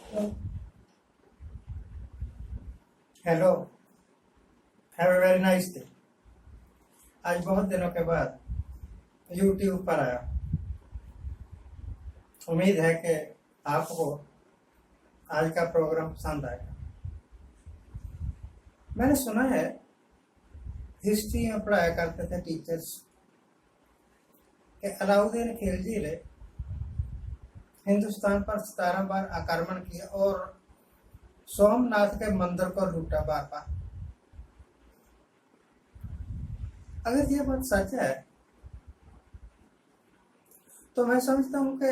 Hello, have a very nice day. आज बहुत दिनों के बाद यूट्यूब पर आया। उम्मीद है कि आपको आज का प्रोग्राम पसंद आएगा। मैंने सुना है हिस्ट्री में पढ़ाया करते थे टीचर्स कि अलाउद्दीन खिलजी ने हिंदुस्तान पर 17 बार आक्रमण किया और सोमनाथ के मंदिर को लूटा बार बार। अगर ये बात सच है तो मैं समझता हूँ कि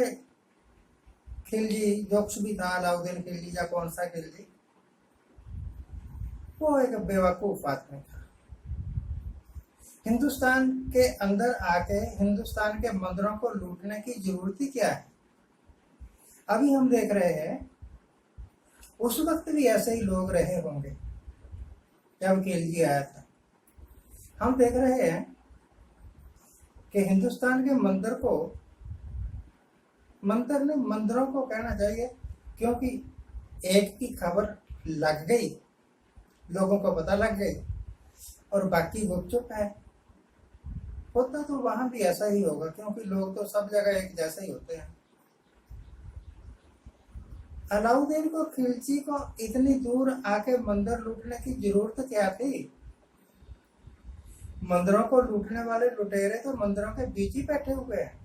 खिलजी जो कुछ भी था, अलाउद्दीन खिलजी या कौन सा खिलजी, वो एक बेवकूफ आदमी था। हिंदुस्तान के अंदर आके हिंदुस्तान के मंदिरों को लूटने की जरूरत ही क्या है? अभी हम देख रहे हैं उस वक्त भी ऐसे ही लोग रहे होंगे जब खिलजी आया था। हम देख रहे हैं कि हिंदुस्तान के मंदिरों को कहना चाहिए, क्योंकि एक की खबर लग गई, लोगों को पता लग गई और बाकी गुपचुप है। होता तो वहां भी ऐसा ही होगा, क्योंकि लोग तो सब जगह एक जैसे ही होते हैं। अलाउद्दीन को, खिलजी को इतनी दूर आके मंदिर लूटने की जरूरत क्या थी? मंदिरों को लूटने वाले लुटेरे तो मंदिरों के बीच ही बैठे हुए हैं।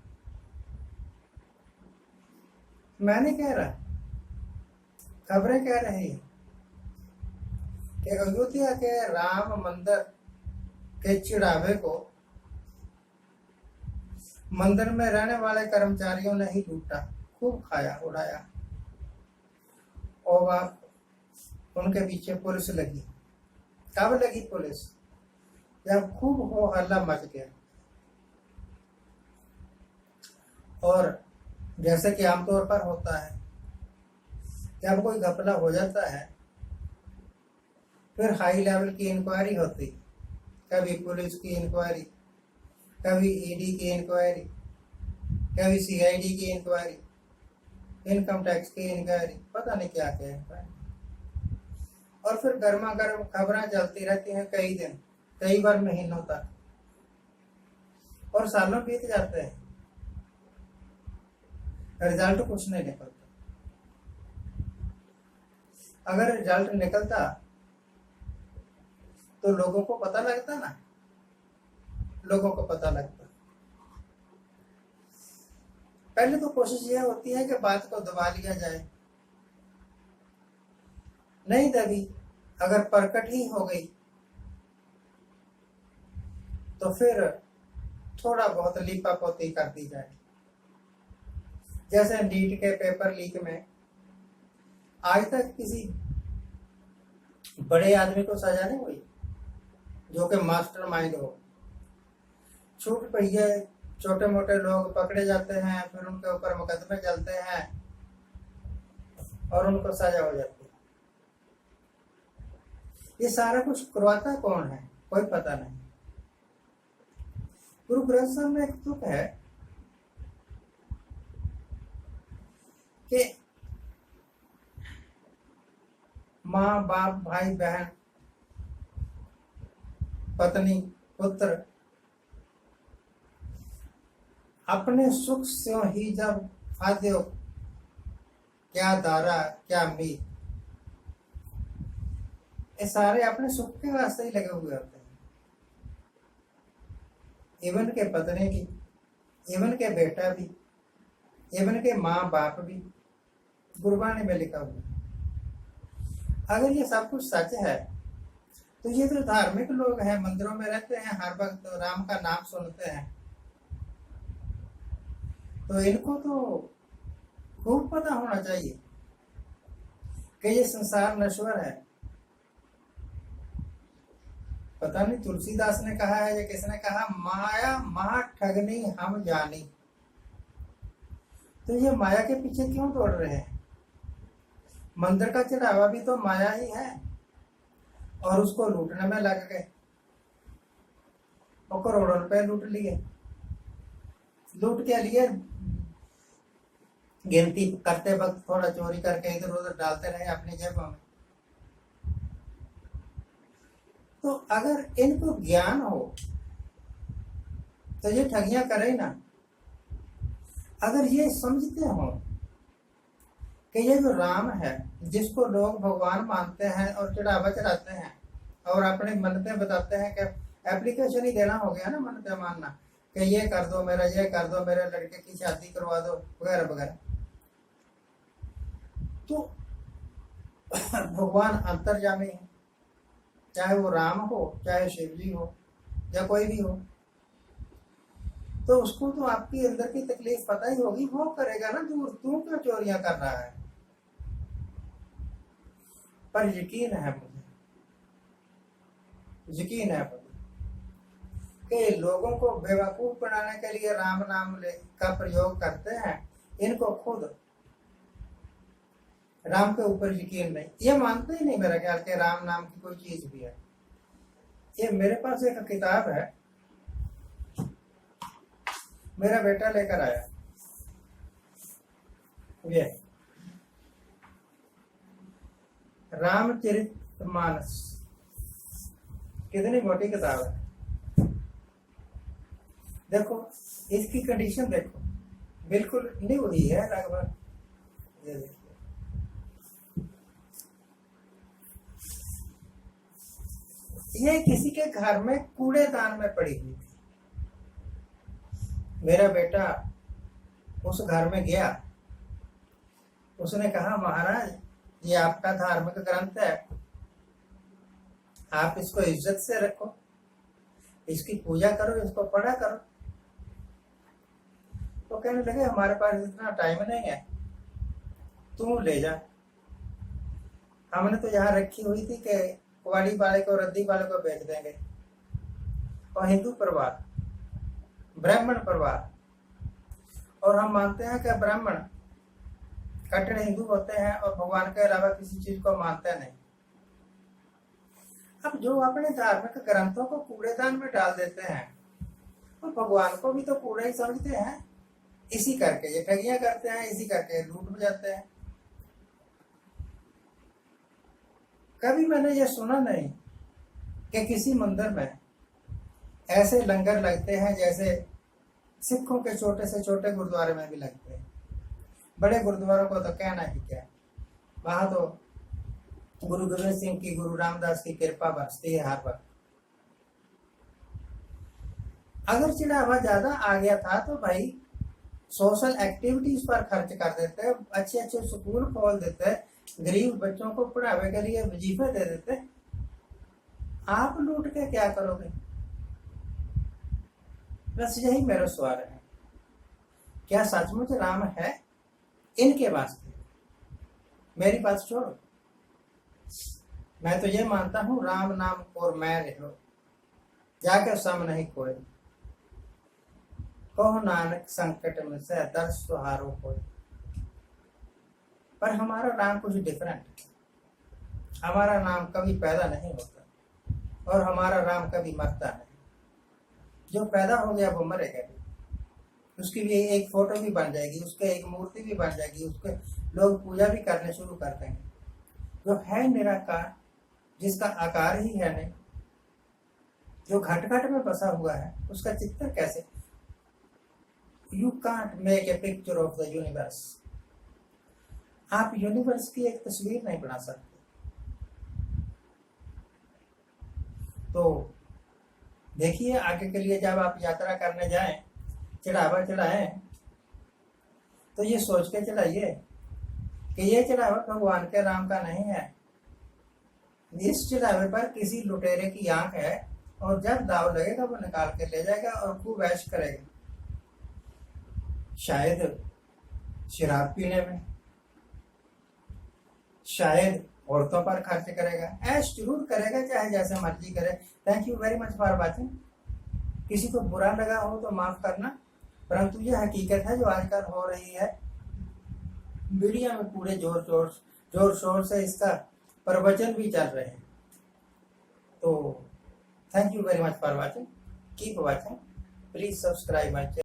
मैं नहीं कह रहा, खबरें कह रही हैं कि अयोध्या के राम मंदिर के चिढ़ावे को मंदिर में रहने वाले कर्मचारियों ने ही लूटा, खूब खाया उड़ाया। और वह उनके पीछे पुलिस लगी। कब लगी पुलिस? जब खूब हो हल्ला मच गया। और जैसे कि आमतौर पर होता है, जब कोई घपला हो जाता है फिर हाई लेवल की इंक्वायरी होती, कभी पुलिस की इंक्वायरी, कभी ईडी की इंक्वायरी, कभी सीआईडी की इंक्वायरी, इनकम टैक्स की इंक्वायरी, पता नहीं क्या क्या इंक्वायरी। और फिर गर्मा गर्म खबरें चलती रहती हैं कई दिन, कई बार महीनों तक, और सालों बीत जाते हैं, रिजल्ट कुछ नहीं निकलता। अगर रिजल्ट निकलता तो लोगों को पता लगता ना, लोगों को पता लगता। पहले तो कोशिश यह होती है कि बात को दबा लिया जाए, नहीं दबी, अगर प्रकट ही हो गई तो फिर थोड़ा बहुत लीपा पोती कर दी जाए। जैसे नीट के पेपर लीक में आज तक किसी बड़े आदमी को सजा नहीं हुई जो कि मास्टरमाइंड हो। छूट पई है, छोटे मोटे लोग पकड़े जाते हैं, फिर उनके ऊपर मुकदमे चलते हैं और उनको सजा हो जाती है। ये सारा कुछ करवाता कौन है? कोई पता नहीं। गुरु ग्रंथ साहब में एक तुक है कि माँ बाप, भाई बहन, पत्नी, पुत्र अपने सुख से ही जब फादे, क्या दारा क्या मीत, ये सारे अपने सुख के वास्ते ही लगे हुए होते हैं। इवन के पत्नी भी, इवन के बेटा भी, इवन के माँ बाप भी, गुरबानी में लिखा हुआ। अगर ये सब कुछ सच है तो ये जो धार्मिक लोग हैं, मंदिरों में रहते हैं, हर वक्त राम का नाम सुनते हैं, तो इनको तो खूब पता होना चाहिए कि ये संसार नश्वर है। पता नहीं तुलसीदास ने कहा है या किसने कहा, माया महा ठगनी हम जानी। तो ये माया के पीछे क्यों दौड़ रहे हैं? मंदिर का चढ़ावा भी तो माया ही है, और उसको लूटने में लग गए और करोड़ों रुपए लूट लिए। लूट के लिए गिनती करते वक्त थोड़ा चोरी करके इधर उधर डालते रहे अपनी जेबों में। तो अगर इनको ज्ञान हो तो ये ठगियां करे ना। अगर ये समझते हो कि ये जो राम है जिसको लोग भगवान मानते हैं और चढ़ावा चढ़ाते हैं और अपने मन्नतें बताते हैं, कि एप्लीकेशन ही देना हो गया ना मन्नतें मानना, कि ये कर दो मेरा, ये कर दो मेरे लड़के की शादी करवा दो वगैरह वगैरह। तो भगवान अंतर्यामी है, चाहे वो राम हो, चाहे शिव जी हो, या कोई भी हो, तो उसको तो आपकी अंदर की तकलीफ पता ही होगी, वो करेगा ना दूर। तू क्यों चोरियां कर रहा है? पर यकीन है मुझे कि लोगों को बेवकूफ बनाने के लिए राम नाम का प्रयोग करते हैं। इनको खुद राम के ऊपर यकीन नहीं, ये मानते ही नहीं मेरा ख्याल के राम नाम की कोई चीज भी है। ये मेरे पास एक किताब है, मेरा बेटा लेकर आया, ये रामचरितमानस, कितनी मोटी किताब है। देखो इसकी कंडीशन देखो, बिल्कुल न्यू ही है लगभग। ये देखिए, ये किसी के घर में कूड़ेदान में पड़ी हुई थी। मेरा बेटा उस घर में गया, उसने कहा महाराज ये आपका धार्मिक ग्रंथ है, आप इसको इज्जत से रखो, इसकी पूजा करो, इसको पढ़ा करो। तो कहने लगे हमारे पास इतना टाइम नहीं है, तू ले जा। हमने तो यहाँ रखी हुई थी कि कुवाड़ी वाले को, रद्दी वाले को बेच देंगे। और हिंदू परिवार, ब्राह्मण परिवार, और हम मानते हैं कि ब्राह्मण कट्टर हिंदू होते हैं और भगवान के अलावा किसी चीज को मानते नहीं। अब जो अपने धार्मिक ग्रंथों को कूड़ेदान में डाल देते हैं, तो भगवान को भी तो कूड़ा ही समझते हैं। इसी करके ये ठगियां करते हैं, इसी करके लूट बजाते हैं। कभी मैंने ये सुना नहीं कि किसी मंदिर में ऐसे लंगर लगते हैं जैसे सिखों के छोटे से छोटे गुरुद्वारे में भी लगते हैं। बड़े गुरुद्वारों को तो कहना ही क्या, वहां तो गुरु गोविंद सिंह की, गुरु रामदास की कृपा बरसती है हर वक्त। अगर चढ़ावा ज्यादा आ गया था तो भाई सोशल एक्टिविटीज पर खर्च कर देते, अच्छे अच्छे स्कूल खोल देते, गरीब बच्चों को पढ़ावे के लिए वजीफे दे देते। आप लूट के क्या करोगे? बस यही मेरा सवाल है, क्या सचमुच राम है इनके वास्ते? मेरी बात छोड़ो, मैं तो ये मानता हूं राम नाम और मैं रहो, जाकर सम नहीं कोई, कहो नानक संकट में से दर्श सुहारो कोई। पर हमारा नाम कुछ डिफरेंट है। हमारा नाम कभी पैदा नहीं होता और हमारा राम कभी मरता नहीं। जो पैदा हो गया वो मरेगा भी, उसकी भी एक फोटो भी बन जाएगी, उसके एक मूर्ति भी बन जाएगी, उसके लोग पूजा भी करने शुरू कर देंगे। जो है निराकार, जिसका आकार ही है नहीं, जो घट घट में बसा हुआ है, उसका चित्र कैसे? You can't make a picture of the universe. आप यूनिवर्स की एक तस्वीर नहीं बना सकते। तो देखिए आगे के लिए जब आप यात्रा करने जाएं, चढ़ावा चढ़ाएं, तो ये सोच के चढ़ाइए कि ये चढ़ावा भगवान के राम का नहीं है। इस चढ़ावे पर किसी लुटेरे की आंख है और जब दाव लगेगा वो निकाल के ले जाएगा और खूब ऐश करेगा। शायद शराब पीने में, शायद औरतों पर खर्च करेगा, ऐश जरूर करेगा, चाहे जैसे मर्जी करे। Thank you very much for watching. किसी को बुरा लगा हो तो माफ करना, परंतु यह हकीकत है जो आजकल हो रही है। मीडिया में पूरे जोर शोर से इसका प्रवचन भी चल रहे हैं। तो thank you very much for watching, keep watching, please subscribe my channel.